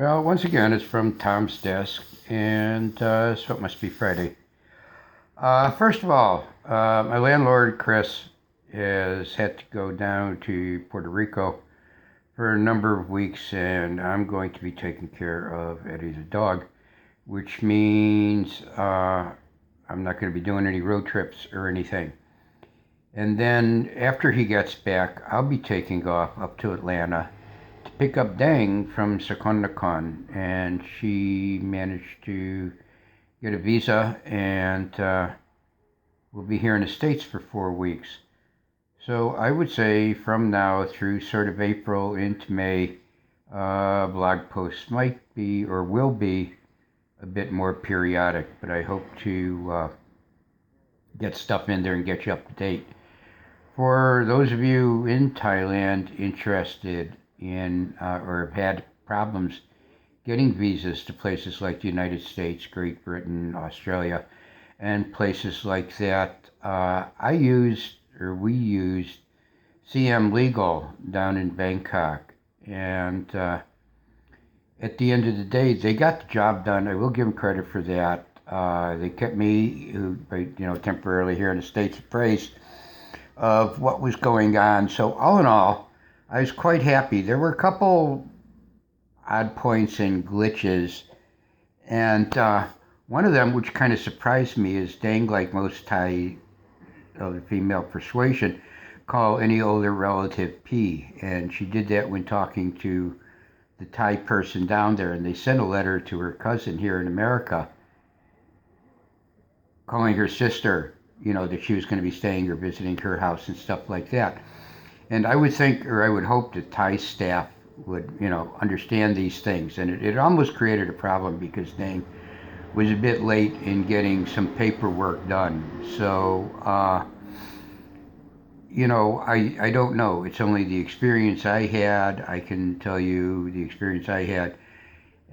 Well, once again, it's from Tom's desk, and so it must be Friday. First of all, my landlord, Chris, has had to go down to Puerto Rico for a number of weeks, and I'm going to be taking care of Eddie the dog, which means I'm not going to be doing any road trips or anything. And then after he gets back, I'll be taking off up to Atlanta to pick up Dang from Secondacon, and she managed to get a visa and will be here in the States for 4 weeks. So I would say from now through sort of April into May, blog posts might be or will be a bit more periodic, but I hope to get stuff in there and get you up to date. For those of you in Thailand interested in or have had problems getting visas to places like the United States, Great Britain, Australia, and places like that, we used CM Legal down in Bangkok, and at the end of the day, they got the job done. I will give them credit for that. They kept me, temporarily here in the States, appraised of what was going on. So all in all, I was quite happy. There were a couple odd points and glitches, and one of them, which kind of surprised me, is Dang, like most Thai of the female persuasion, call any older relative P, and she did that when talking to the Thai person down there, and they sent a letter to her cousin here in America calling her sister, that she was going to be staying or visiting her house and stuff like that. And I would think, or I would hope that Thai staff would, understand these things. And it almost created a problem because Dang was a bit late in getting some paperwork done. So, I don't know. It's only the experience I had. I can tell you the experience I had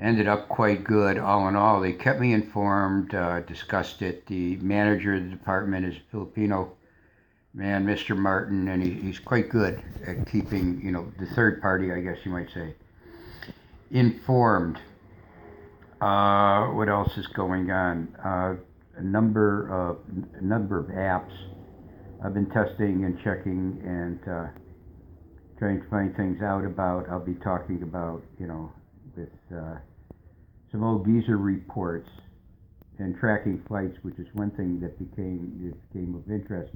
ended up quite good all in all. They kept me informed, discussed it. The manager of the department is a Filipino man, Mr. Martin, and he's quite good at keeping, the third party, I guess you might say, informed. What else is going on? A number of apps I've been testing and checking and trying to find things out about. I'll be talking about, with some old geezer reports and tracking flights, which is one thing that became of interest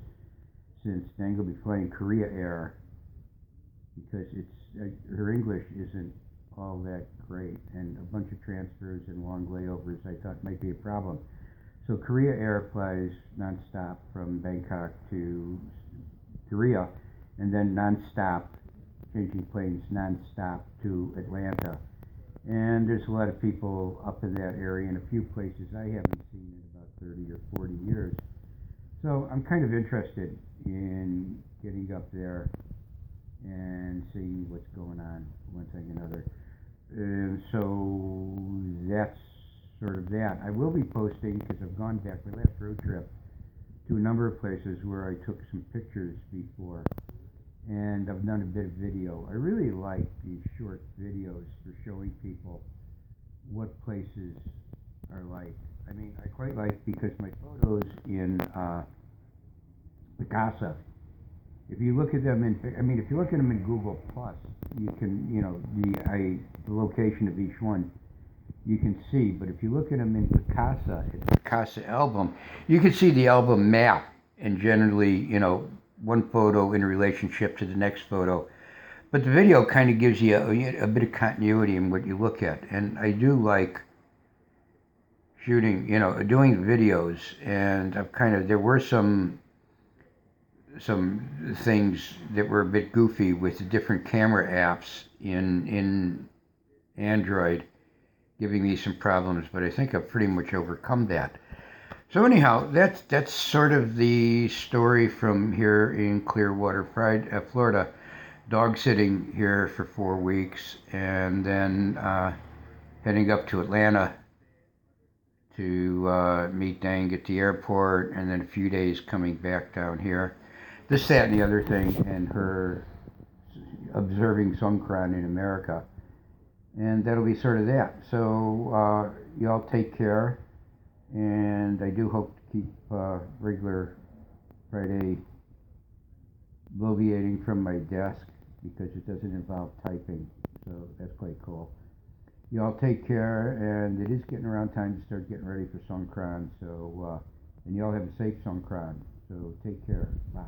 since Dang will be flying Korea Air, because her English isn't all that great, and a bunch of transfers and long layovers I thought might be a problem. So Korea Air flies nonstop from Bangkok to Korea, and then nonstop, changing planes nonstop to Atlanta. And there's a lot of people up in that area, and a few places I haven't seen in about 30 or 40 years. So I'm kind of interested in getting up there and seeing what's going on, one thing and another. And so that's sort of that. I will be posting, because I've gone back my last road trip to a number of places where I took some pictures before, and I've done a bit of video. I really like these short videos for showing people what places are like. I mean, I quite like, because my photos in Picasa, if you look at them if you look at them in Google Plus, you can, the location of each one, you can see. But if you look at them in Picasa, the Picasa album, you can see the album map, and generally, one photo in relationship to the next photo. But the video kind of gives you a bit of continuity in what you look at. And I do like shooting, doing videos. And there were some things that were a bit goofy with the different camera apps in Android, giving me some problems. But I think I've pretty much overcome that. So anyhow, that's sort of the story from here in Clearwater, Florida. Dog sitting here for 4 weeks, and then heading up to Atlanta to meet Dang at the airport, and then a few days coming back down here. This, that, and the other thing, and her observing Songkran in America. And that'll be sort of that. So y'all take care, and I do hope to keep regular Friday bloviating from my desk because it doesn't involve typing. So that's quite cool. Y'all take care, and it is getting around time to start getting ready for Songkran. So, and y'all have a safe Songkran. So take care. Bye.